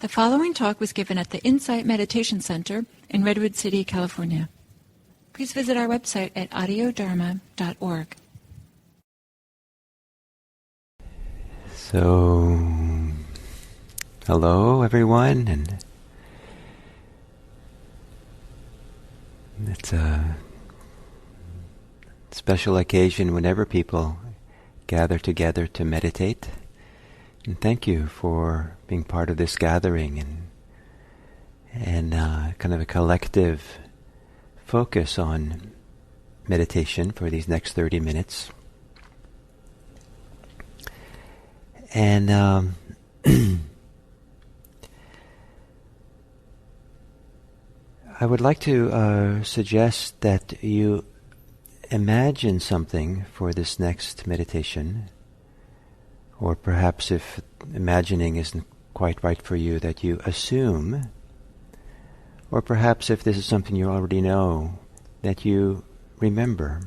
The following talk was given at the Insight Meditation Center in Redwood City, California. Please visit our website at audiodharma.org. So, hello everyone, and it's a special occasion whenever people gather together to meditate. And thank you for being part of this gathering and kind of a collective focus on meditation for these next 30 minutes. And I would like to suggest that you imagine something for this next meditation. Or perhaps if imagining isn't quite right for you, that you assume, or perhaps if this is something you already know, that you remember.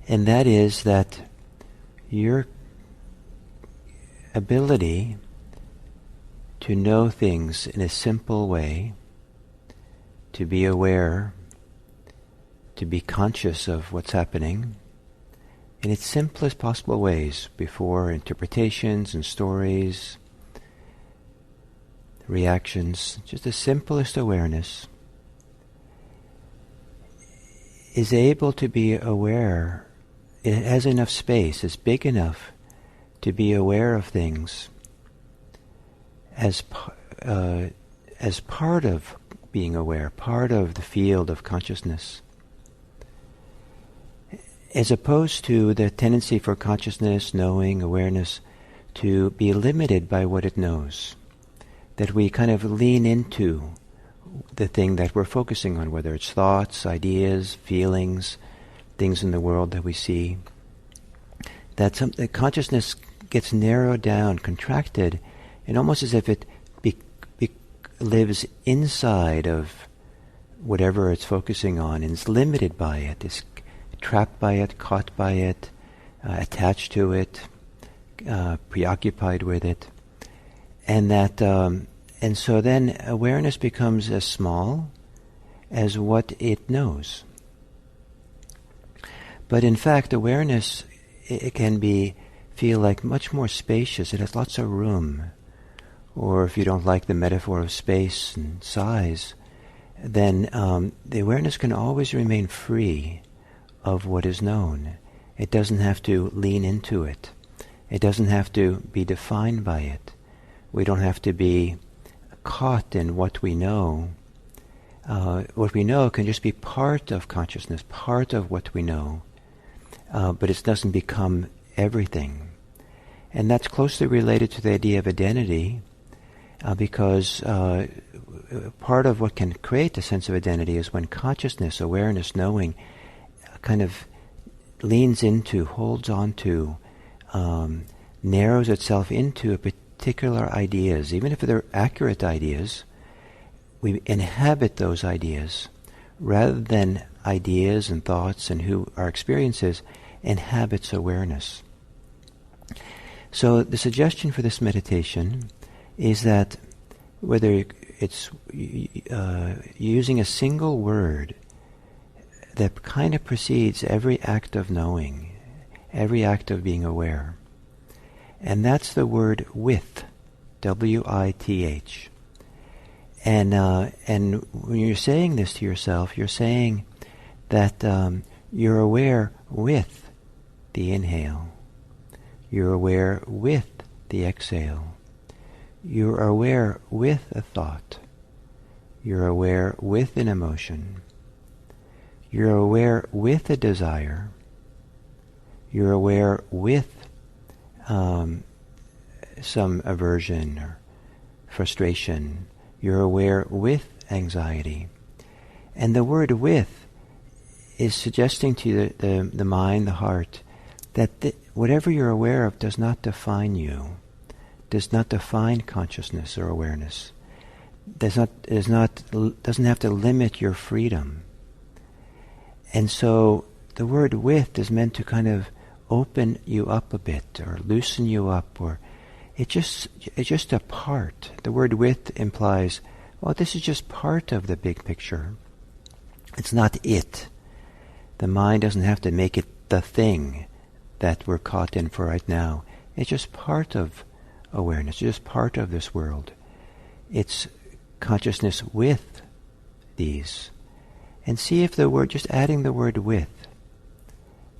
And that is that your ability to know things in a simple way, to be aware, to be conscious of what's happening, in its simplest possible ways, before interpretations and stories, reactions, just the simplest awareness, is able to be aware. It has enough space, it's big enough to be aware of things as part of being aware, part of the field of consciousness. As opposed to the tendency for consciousness, knowing, awareness to be limited by what it knows. That we kind of lean into the thing that we're focusing on, whether it's thoughts, ideas, feelings, things in the world that we see. That consciousness gets narrowed down, contracted, and almost as if it lives inside of whatever it's focusing on and is limited by it, is trapped by it, caught by it, attached to it, preoccupied with it, and so then awareness becomes as small as what it knows. But in fact, awareness, it can feel like much more spacious. It has lots of room. Or if you don't like the metaphor of space and size, then the awareness can always remain free of what is known. It doesn't have to lean into it. It doesn't have to be defined by it. We don't have to be caught in what we know. What we know can just be part of consciousness, part of what we know, but it doesn't become everything. And that's closely related to the idea of identity, because part of what can create a sense of identity is when consciousness, awareness, knowing, kind of leans into, holds on to, narrows itself into particular ideas. Even if they're accurate ideas, we inhabit those ideas rather than ideas and thoughts and who our experiences inhabits awareness. So the suggestion for this meditation is that whether it's using a single word that kind of precedes every act of knowing, every act of being aware. And that's the word with, W-I-T-H. And when you're saying this to yourself, you're saying that you're aware with the inhale. You're aware with the exhale. You're aware with a thought. You're aware with an emotion. You're aware with a desire. You're aware with some aversion or frustration. You're aware with anxiety. And the word with is suggesting to the mind, the heart, that whatever you're aware of does not define you, does not define consciousness or awareness, doesn't have to limit your freedom. And so the word with is meant to kind of open you up a bit, or loosen you up, or it's just a part. The word with implies, well, this is just part of the big picture. It's not it. The mind doesn't have to make it the thing that we're caught in for right now. It's just part of awareness, it's just part of this world. It's consciousness with these. And see if the word, just adding the word with,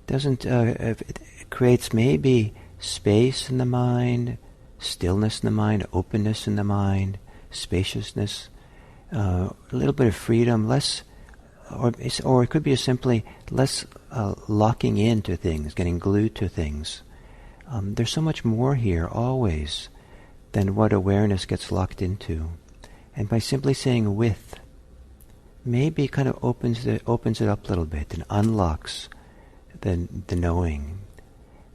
doesn't, if it creates maybe space in the mind, stillness in the mind, openness in the mind, spaciousness, a little bit of freedom, less, or it could be simply less locking into things, getting glued to things. There's so much more here always than what awareness gets locked into. And by simply saying with, maybe kind of opens it up a little bit and unlocks the knowing.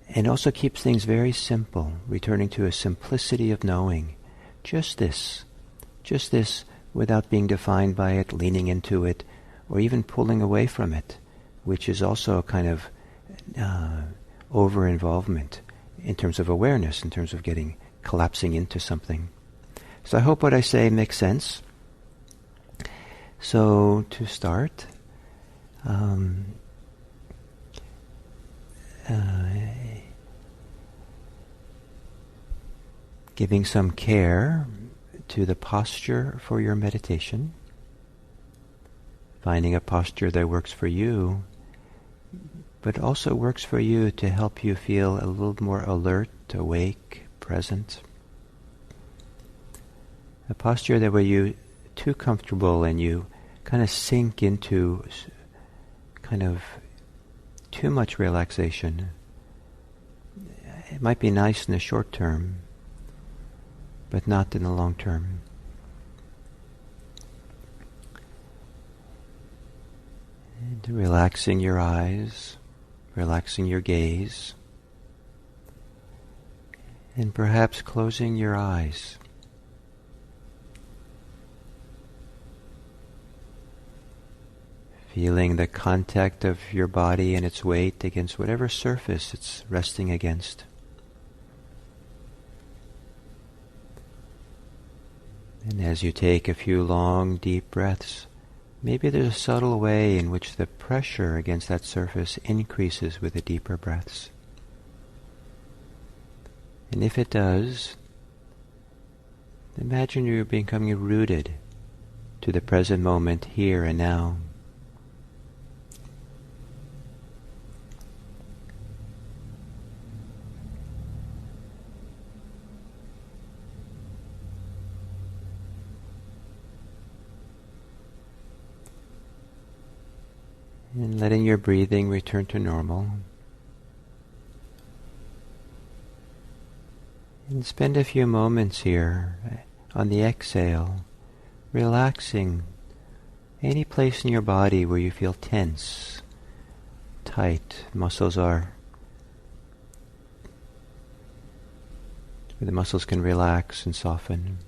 And also keeps things very simple, returning to a simplicity of knowing. Just this without being defined by it, leaning into it, or even pulling away from it, which is also a kind of over-involvement in terms of awareness, in terms of collapsing into something. So I hope what I say makes sense. So to start, giving some care to the posture for your meditation, finding a posture that works for you, but also works for you to help you feel a little more alert, awake, present. A posture that where you too comfortable and you kind of sink into kind of too much relaxation. It might be nice in the short term, but not in the long term. And relaxing your eyes, relaxing your gaze, and perhaps closing your eyes. Feeling the contact of your body and its weight against whatever surface it's resting against. And as you take a few long, deep breaths, maybe there's a subtle way in which the pressure against that surface increases with the deeper breaths. And if it does, imagine you're becoming rooted to the present moment here and now. And letting your breathing return to normal. And spend a few moments here on the exhale, relaxing any place in your body where you feel tense, tight, muscles are, where the muscles can relax and soften.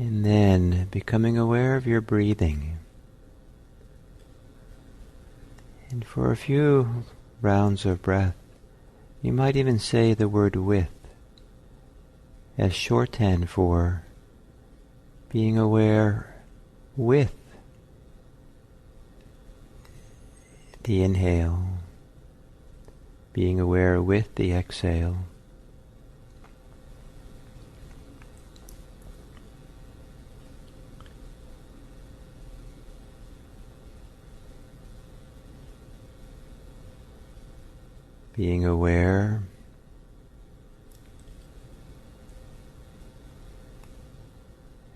And then becoming aware of your breathing. And for a few rounds of breath, you might even say the word with as shorthand for being aware with the inhale, being aware with the exhale. being aware,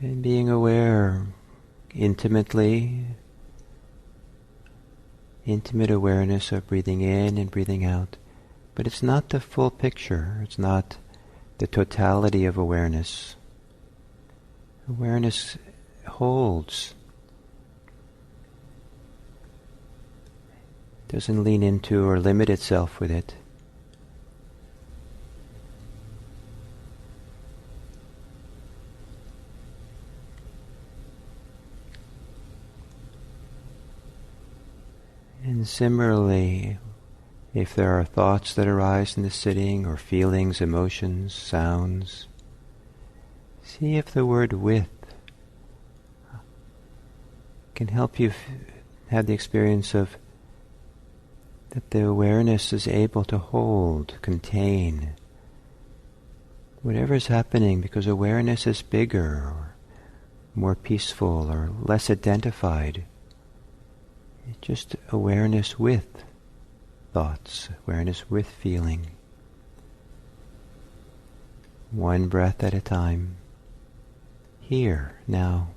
and being aware intimately, intimate awareness of breathing in and breathing out. But it's not the full picture, it's not the totality of awareness. Awareness holds, doesn't lean into or limit itself with it. And similarly, if there are thoughts that arise in the sitting, or feelings, emotions, sounds, see if the word with can help you have the experience of that the awareness is able to hold, contain whatever is happening, because awareness is bigger, or more peaceful, or less identified. It's just awareness with thoughts, awareness with feeling. One breath at a time, here, now.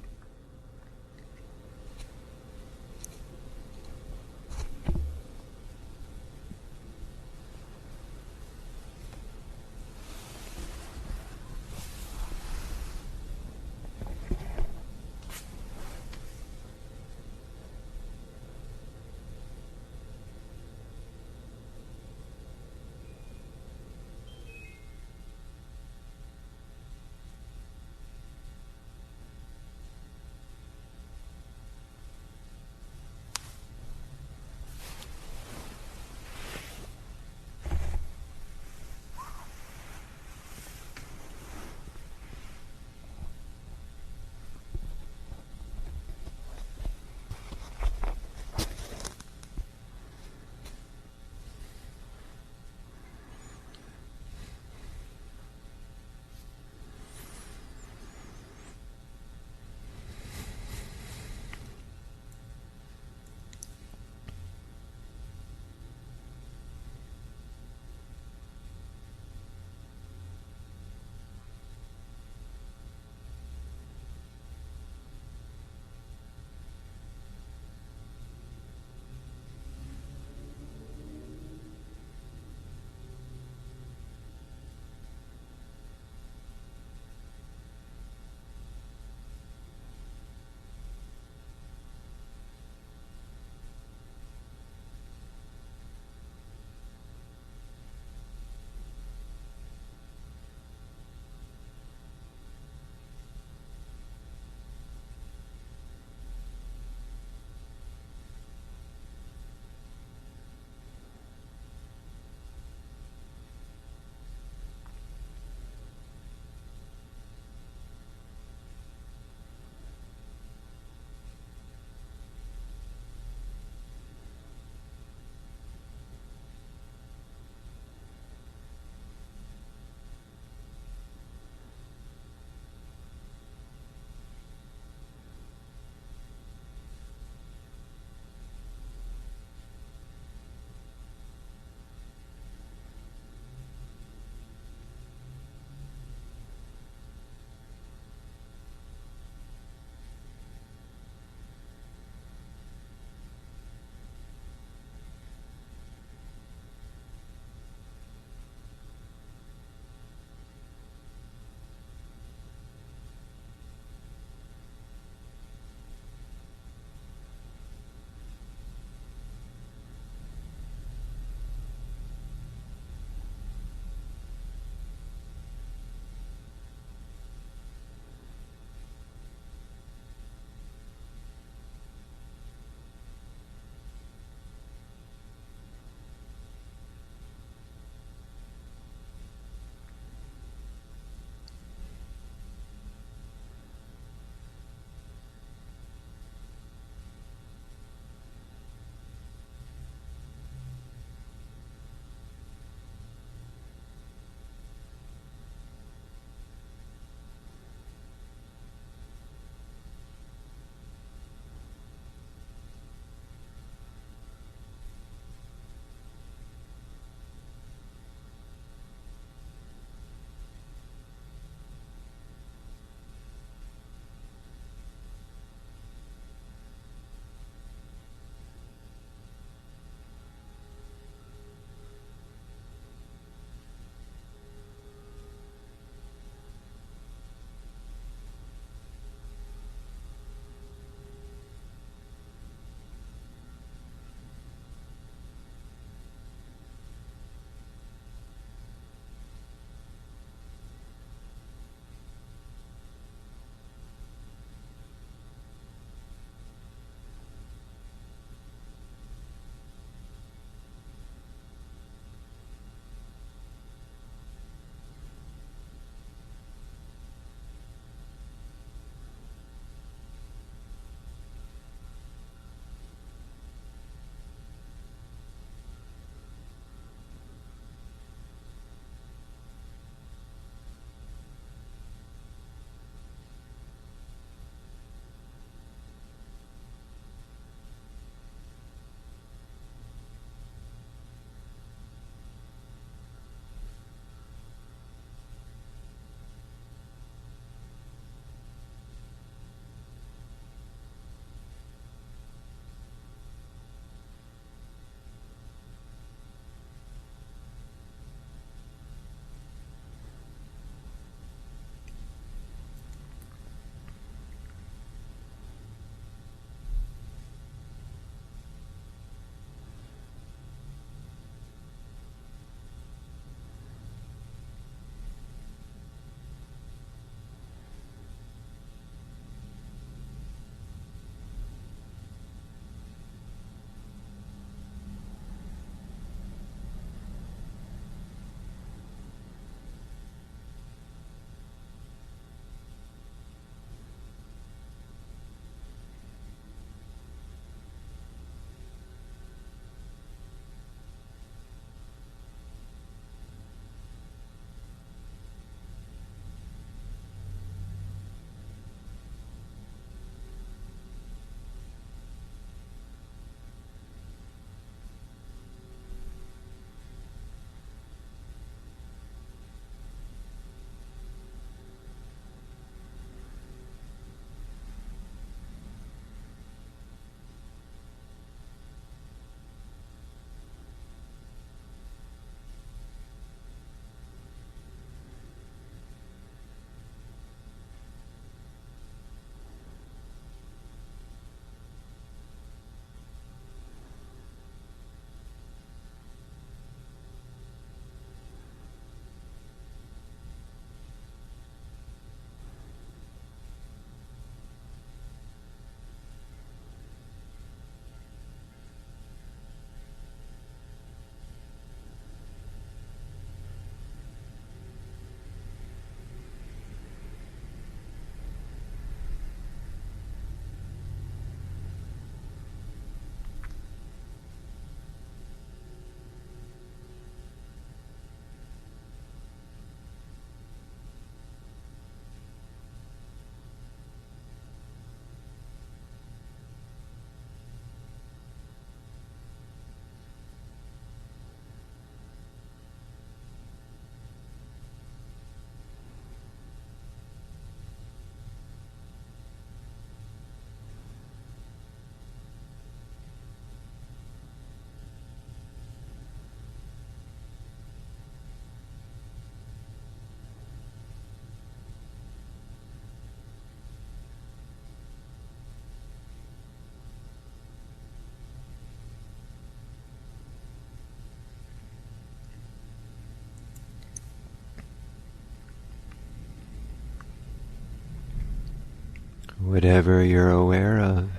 Whatever you're aware of,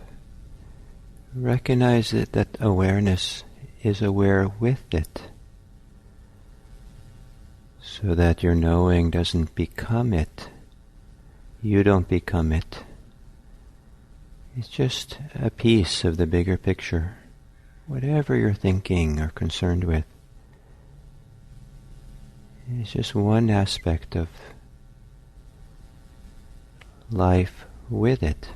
recognize that awareness is aware with it, so that your knowing doesn't become it. You don't become it. It's just a piece of the bigger picture. Whatever you're thinking or concerned with, it's just one aspect of life with it.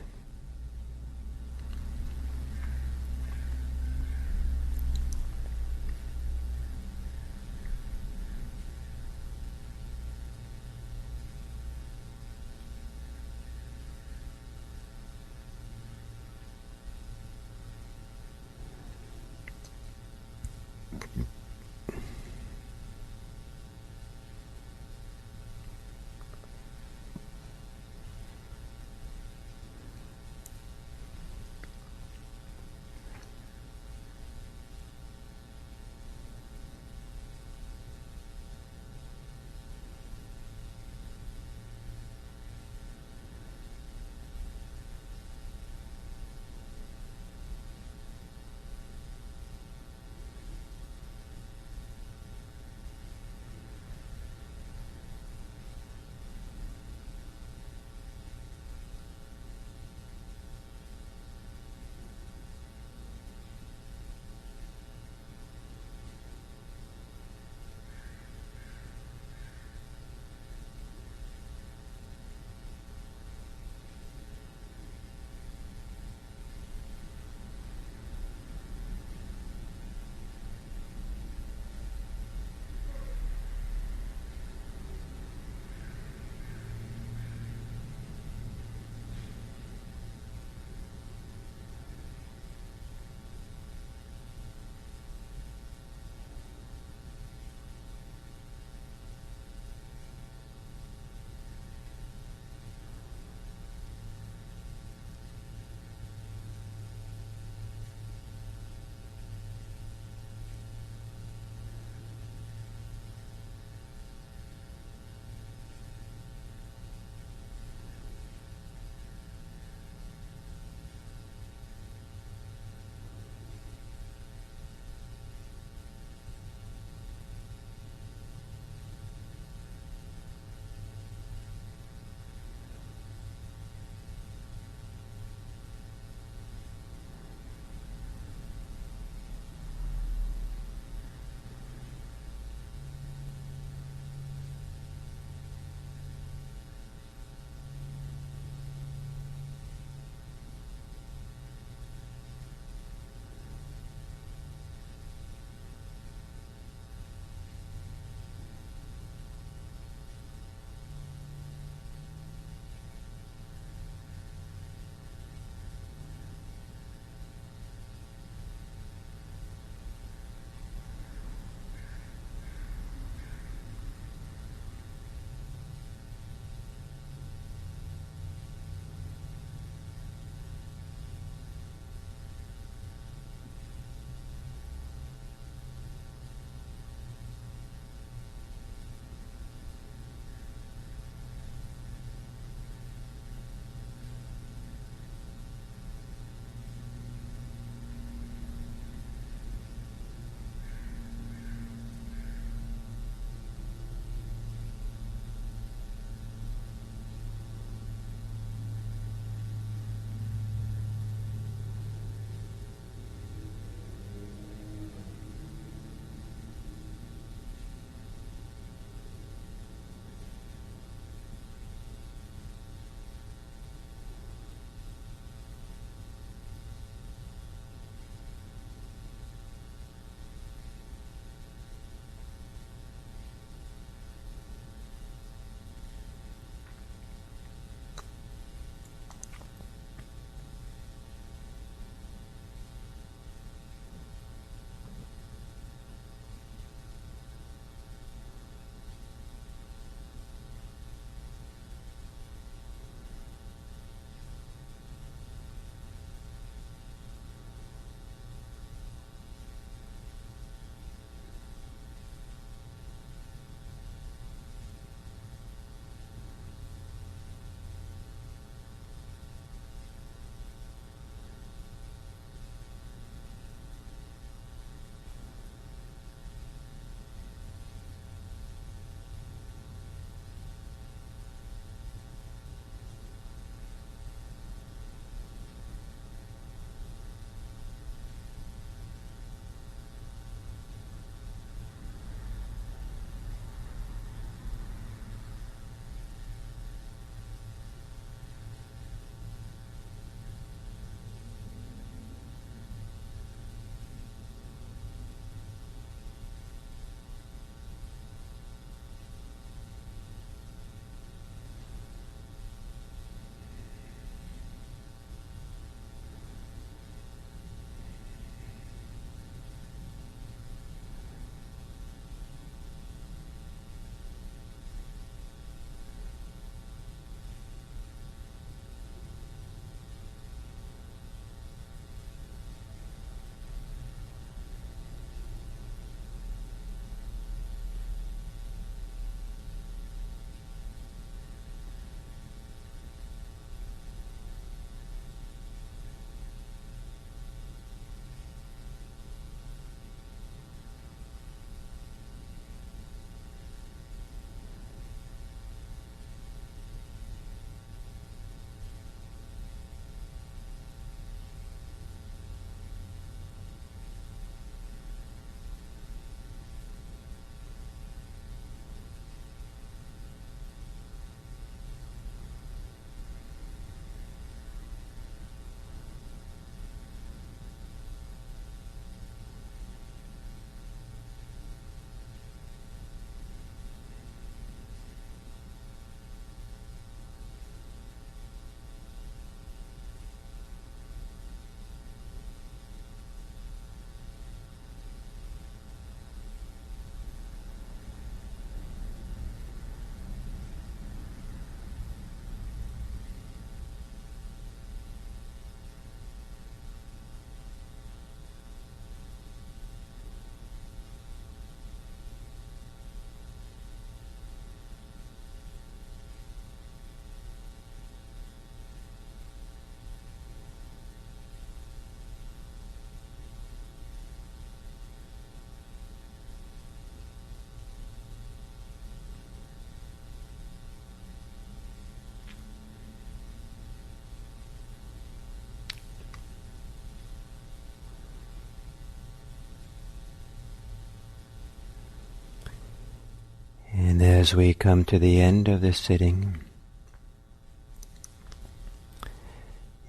And as we come to the end of this sitting,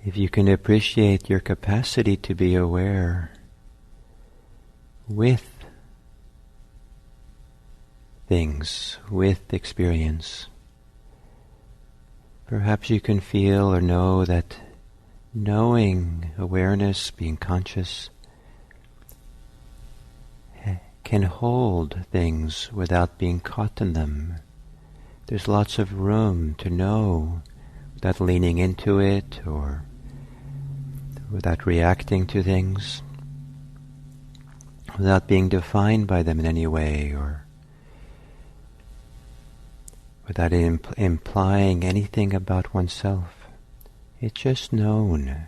if you can appreciate your capacity to be aware with things, with experience, perhaps you can feel or know that knowing, awareness, being conscious, can hold things without being caught in them. There's lots of room to know without leaning into it or without reacting to things, without being defined by them in any way or without implying anything about oneself. It's just known, and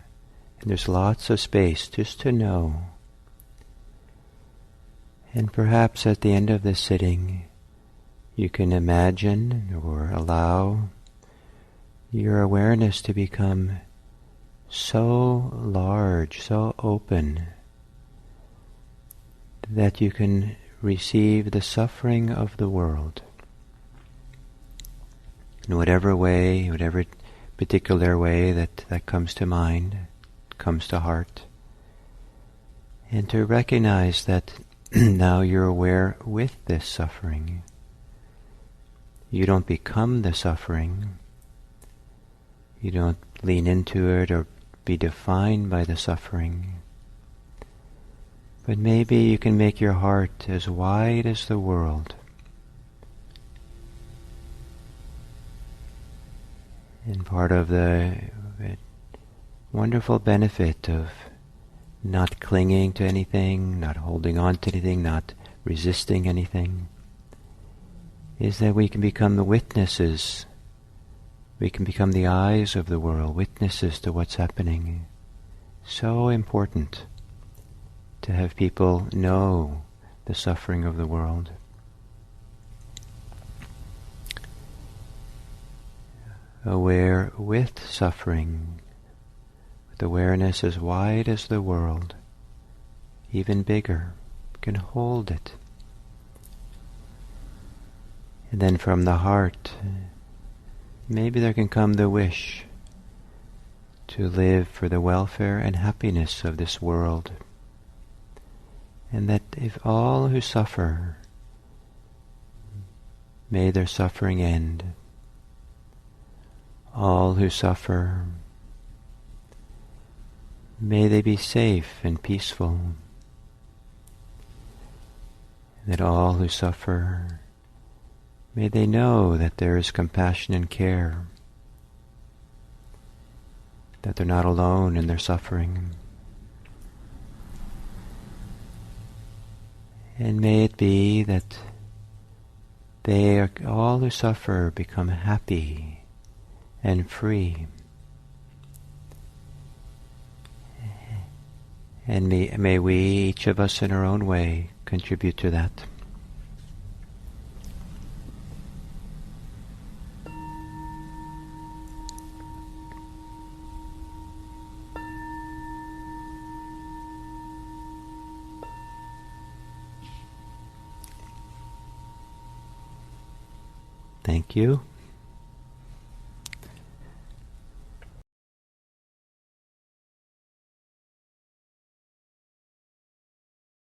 there's lots of space just to know. And perhaps at the end of this sitting, you can imagine or allow your awareness to become so large, so open, that you can receive the suffering of the world in whatever way, whatever particular way that comes to mind, comes to heart, and to recognize that now you're aware with this suffering. You don't become the suffering. You don't lean into it or be defined by the suffering. But maybe you can make your heart as wide as the world. And part of the wonderful benefit of not clinging to anything, not holding on to anything, not resisting anything, is that we can become the witnesses. We can become the eyes of the world, witnesses to what's happening. So important to have people know the suffering of the world. Aware with suffering, with awareness as wide as the world, even bigger, can hold it. And then from the heart, maybe there can come the wish to live for the welfare and happiness of this world. And that if all who suffer, may their suffering end. All who suffer, may they be safe and peaceful. That all who suffer, may they know that there is compassion and care, that they're not alone in their suffering. And may it be that all who suffer become happy and free. And may we, each of us in our own way, contribute to that. Thank you.